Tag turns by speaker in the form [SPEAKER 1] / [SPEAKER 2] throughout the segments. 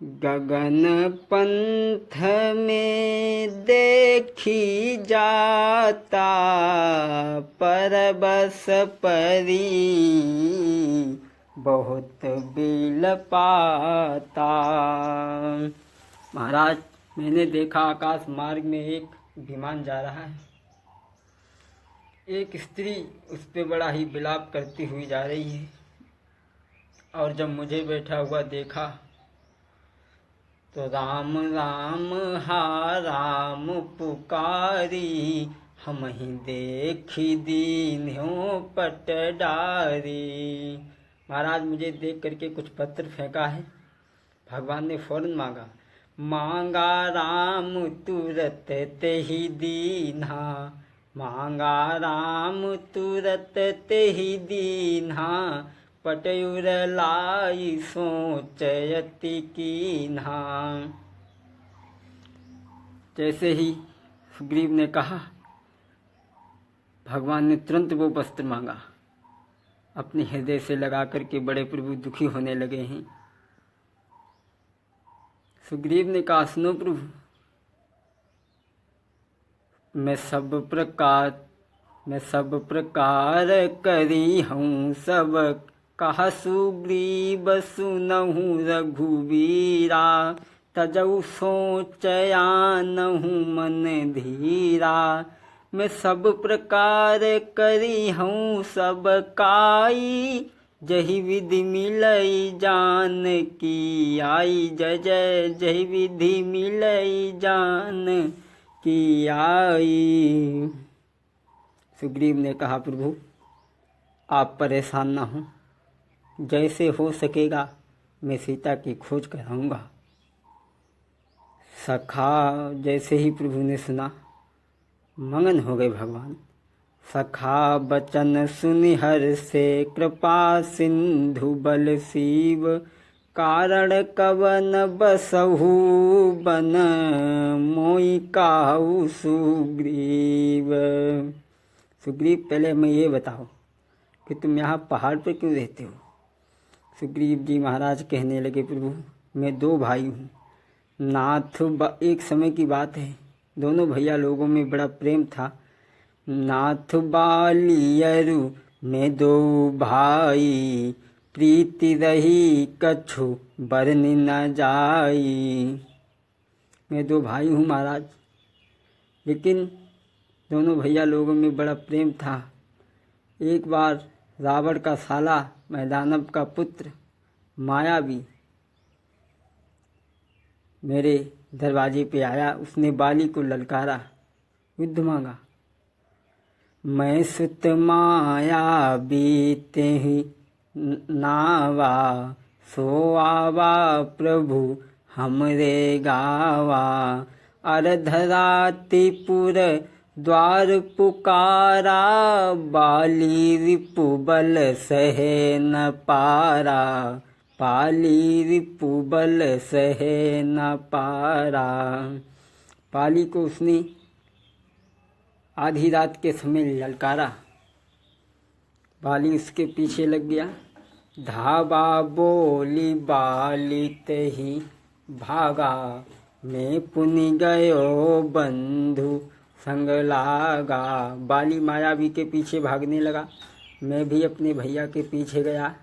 [SPEAKER 1] गगन पंथ में देखी जाता, परबस परी बहुत बिल पाता। महाराज, मैंने देखा आकाश मार्ग में एक विमान जा रहा है। एक स्त्री उस पे बड़ा ही विलाप करती हुई जा रही है, और जब मुझे बैठा हुआ देखा तो राम राम हा राम पुकारी, हम ही देखी दीन्यों पट डारी। महाराज, मुझे देख करके कुछ पत्थर फेंका है। भगवान ने फौरन मांगा, मांगा राम तुरत ते ही दीन्हा, मांगा राम तुरत ते ही दीन्हा, पटयुर लाई सोचयति कीन्हा। जैसे ही सुग्रीव ने कहा, भगवान ने तुरंत वो वस्त्र मांगा। अपने हृदय से लगा करके बड़े प्रभु दुखी होने लगे हैं। सुग्रीव ने कहा, सुनो प्रभु, मैं सब प्रकार करी हूँ, सब कहा सुग्रीव सुनहु रघुवीरा, तजऊ सोचयानहु मन धीरा। मैं सब प्रकार करी हूँ सब काई, जही विधि मिलई जान की आई। जय जय जही विधि मिलई जान की आई। सुग्रीव ने कहा, प्रभु आप परेशान ना हो, जैसे हो सकेगा मैं सीता की खोज कराऊंगा। सखा जैसे ही प्रभु ने सुना, मगन हो गए भगवान। सखा बचन सुनि हर से, कृपा सिंधु बल सीव, कारण कवन बसहु बन, मोई काहू सुग्रीव। सुग्रीव, पहले मैं ये बताओ कि तुम यहाँ पहाड़ पर क्यों रहते हो? सुग्रीव जी महाराज कहने लगे, प्रभु मैं दो भाई हूँ। एक समय की बात है, दोनों भैया लोगों में बड़ा प्रेम था। नाथ बालियरु में दो भाई, प्रीति रही कछु बरनि न जाई। मैं दो भाई हूँ महाराज, लेकिन दोनों भैया लोगों में बड़ा प्रेम था। एक बार रावण का साला मैदानव का पुत्र मायावी मेरे दरवाजे पे आया। उसने बाली को ललकारा, युद्ध मांगा। मैं सुत माया बीते ही नावा, सो आवा प्रभु हमरे गावा। अर्धरातिपुर द्वार पुकारा, बाली रिपु बल सहे न पारा, पाली रिपु बल सहे न पारा। पाली को उसने आधी रात के समय ललकारा। बाली उसके पीछे लग गया। धाबा बोली बाली तही भागा, मैं पुनि गयो बंधु संग लागा। बाली मायावी के पीछे भागने लगा, मैं भी अपने भैया के पीछे गया।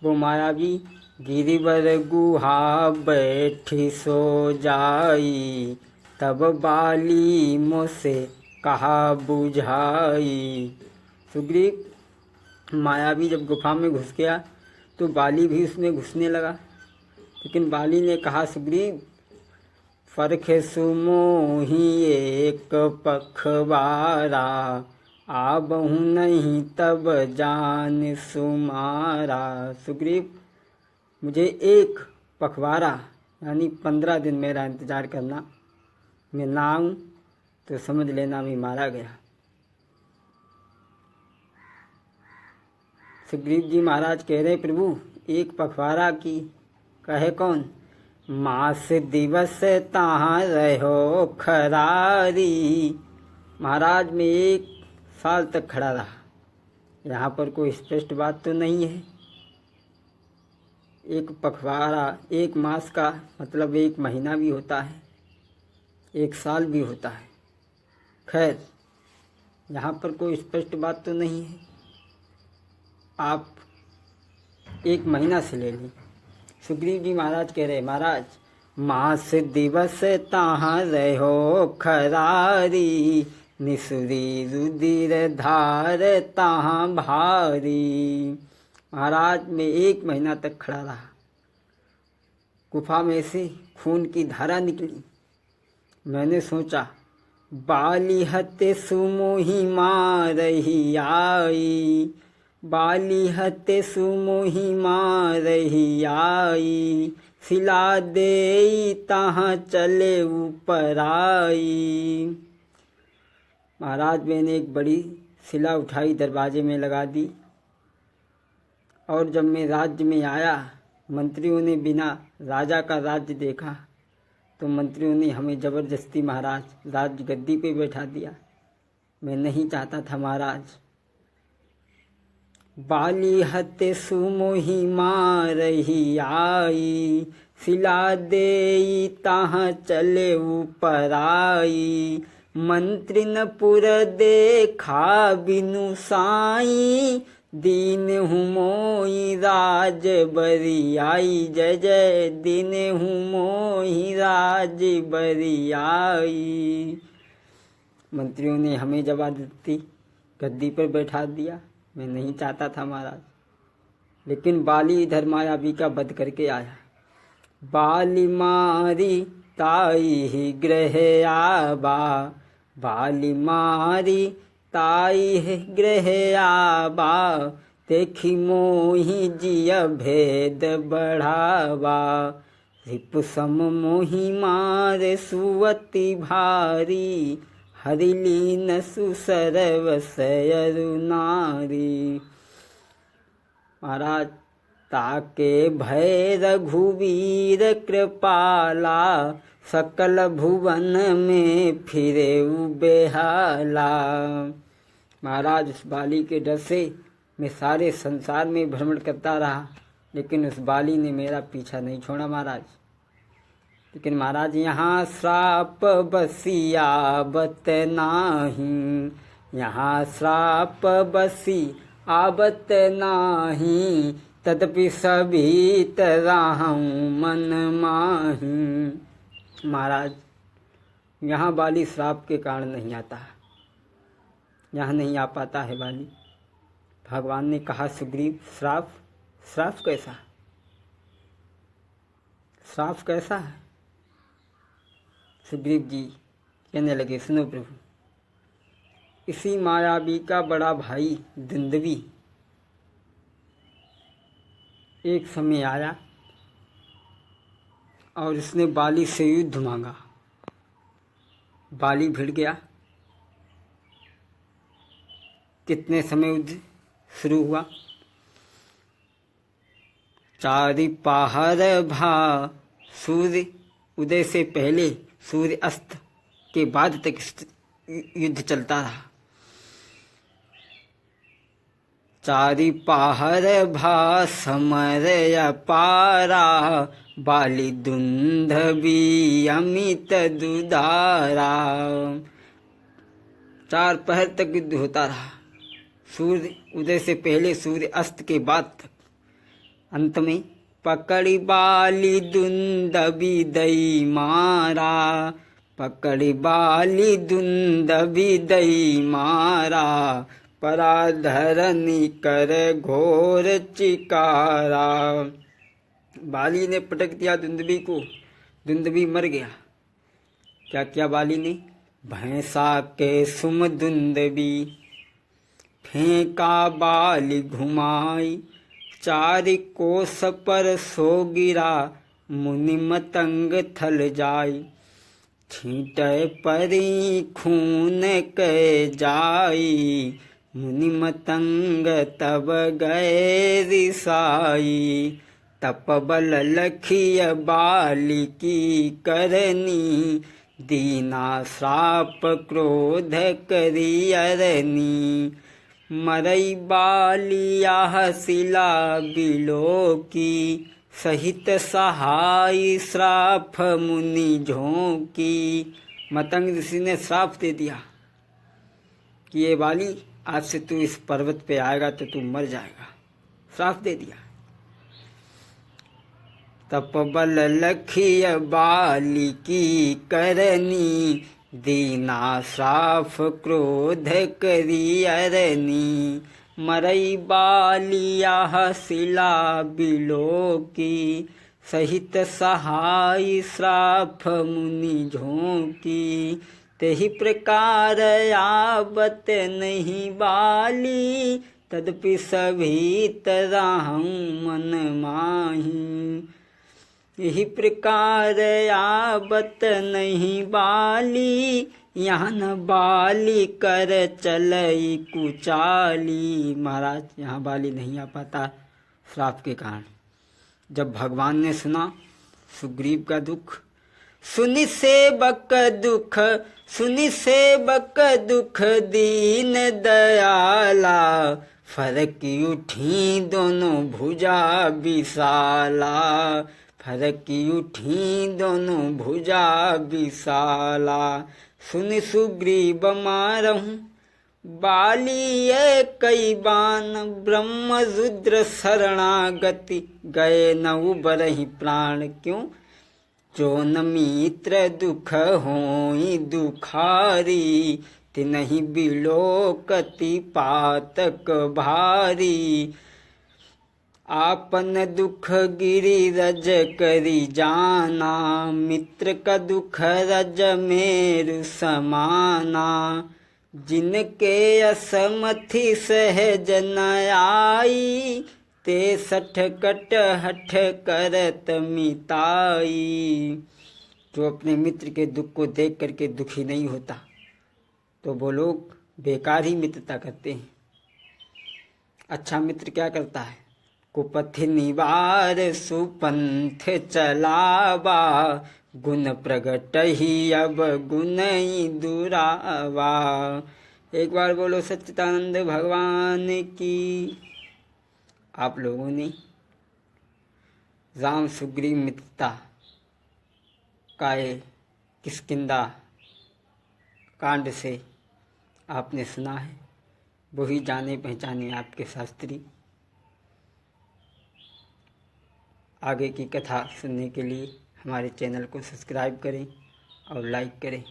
[SPEAKER 1] वो मायावी गिरिवर गुहा बैठी सो जाई, तब बाली मुझसे कहा बुझाई। सुग्रीव, मायावी जब गुफा में घुस गया तो बाली भी उसमें घुसने लगा, लेकिन बाली ने कहा, सुग्रीव फरखे सुमोही एक पखवारा, आबहु नहीं तब जान सुमारा। सुग्रीव, मुझे एक पखवारा यानी 15 दिन मेरा इंतज़ार करना। मैं ना आऊँ तो समझ लेना मैं मारा गया। सुग्रीव जी महाराज कह रहे, प्रभु एक पखवारा की कहे कौन? मास दिवस तहाँ रहो खरारी। महाराज मैं 1 साल तक खड़ा रहा। यहाँ पर कोई स्पष्ट बात तो नहीं है। एक पखवाड़ा 1 मास का मतलब 1 महीना भी होता है, 1 साल भी होता है। खैर, यहाँ पर कोई स्पष्ट बात तो नहीं है, आप 1 महीना से ले लें। सुग्रीव जी महाराज कह रहे, महाराज मास दिवस ताहाँ रहो खरारी, निसुरी रुधिर धार ताहाँ भारी। महाराज मैं 1 महीना तक खड़ा रहा, गुफा में से खून की धारा निकली। मैंने सोचा बाली हते सुमोही मारही आई, बाली हते सुमोही मारही आई, सिला दे तहाँ चले ऊपर आई। महाराज मैंने एक बड़ी सिला उठाई, दरवाजे में लगा दी, और जब मैं राज्य में आया, मंत्रियों ने बिना राजा का राज्य देखा तो मंत्रियों ने हमें ज़बरदस्ती महाराज राज गद्दी पे बैठा दिया। मैं नहीं चाहता था महाराज। बाली हते सुमोही मारही आई, सिला दे ताहाँ चले ऊपर आई, मंत्री न पुर देखा बिनु साई, दीन हूँ मोही राज बरियाई, जय जय दीन हूँ मोही राज बरियाई। मंत्रियों ने हमें जबरदस्ती गद्दी पर बैठा दिया। मैं नहीं चाहता था महाराज, लेकिन बाली इधर मायावी का वध करके आया। बाली मारी ताई ही ग्रह आबा, बाली मारी ताई है गृह आबा, देखी मोही जिया भेद बढ़ावा, रिप सम मोही मारे सुवती भारी, हरिलीन सुसरव सयरु नारी। महाराज ताके भय रघुवीर कृपाला, सकल भुवन में फिरे बेहाला। महाराज उस बाली के डर से मैं सारे संसार में भ्रमण करता रहा, लेकिन उस बाली ने मेरा पीछा नहीं छोड़ा महाराज। लेकिन महाराज यहाँ श्राप बसी आबत नाही, यहाँ श्राप बसी आबत नाही, तदपि सभी तरहूँ मन माही। महाराज यहाँ बाली श्राप के कारण नहीं आता, यहाँ नहीं आ पाता है बाली। भगवान ने कहा सुग्रीव श्राप, श्राप कैसा, श्राप कैसा है? सुग्रीव जी कहने लगे, सुनो प्रभु, इसी मायावी का बड़ा भाई दुंदुभी एक समय आया और उसने बाली से युद्ध मांगा। बाली भिड़ गया। कितने समय युद्ध शुरू हुआ? चारि पहर भा, सूर्य उदय से पहले सूर्य अस्त के बाद तक युद्ध चलता रहा। चारि पहर भा समर अपारा, बाली दुंदुभी अमित दुधारा। 4 पहर तक युद्ध होता रहा, सूर्य उदय से पहले सूर्य अस्त के बाद तक। अंत में पकड़ी बाली दुंदुभी दई मारा, पकड़ी बाली दुंदुभी दई मारा, पराधरनी कर घोर चिकारा। बाली ने पटक दिया दुंदुभी को, दुंदुभी मर गया। क्या किया बाली ने? भैंसा के सुम दुंदुभी, फेंका बाली घुमाई, 4 कोस पर सो गिरा, मुनि मतंग थल जाई, छींटे परी खून के जाई, मुनि मतंग तब गए रिसाई। तप बल लखिय बाली की करनी, दीना श्राप क्रोध करी अरनी। मरई बालिया शिला बिलो की, सहित सहाय श्राप मुनि झोंकी। मतंग ऋषि ने श्राप दे दिया कि ये बाली, आज से तू इस पर्वत पे आएगा तो तू मर जाएगा, श्राप दे दिया। तप बल लखिय बाली की करनी, दीना श्राप क्रोध करी अरनी। मरई बालिया शिला बिलो की, सहित सहाय श्राप मुनि झोंकी। तेहि प्रकार आवत नहीं बाली, तदपि सभी तरहं मन माही। यही प्रकार आवत नहीं बाली, यहाँ न बाली कर चलई कुचाली। महाराज यहाँ बाली नहीं आ पाता श्राप के कारण। जब भगवान ने सुना सुग्रीव का दुख, सुनि सेवक दुख, सुनि सेवक दुख दीन दयाला। फरक उठी दोनों भुजा विशाला, फरक उठी दोनों भुजा विशाला। सुनि सुग्रीव मारहूँ बाली कई बान, ब्रह्म रुद्र शरणागति गए न उबरहि प्राण। क्यों? जो न मित्र दुख होई दुखारी, तिनहि बिलोकति पातक भारी। आपन दुख गिरिरज करी जाना, मित्र का दुख रज मेरु समाना। जिनके असमथि सहज न आई, ते सठ कट हठ करत मिताई। जो अपने मित्र के दुख को देख करके दुखी नहीं होता तो वो लोग बेकार ही मित्रता करते हैं। अच्छा मित्र क्या करता है? कुपथ निवार सुपंथ चलावा, गुण प्रगट ही अब गुण ही दुरावा। एक बार बोलो सच्चिदानंद भगवान की। आप लोगों ने राम सुग्रीव मित्रता का किष्किंधा कांड से आपने सुना है। वही जाने पहचाने आपके शास्त्री। आगे की कथा सुनने के लिए हमारे चैनल को सब्सक्राइब करें और लाइक करें।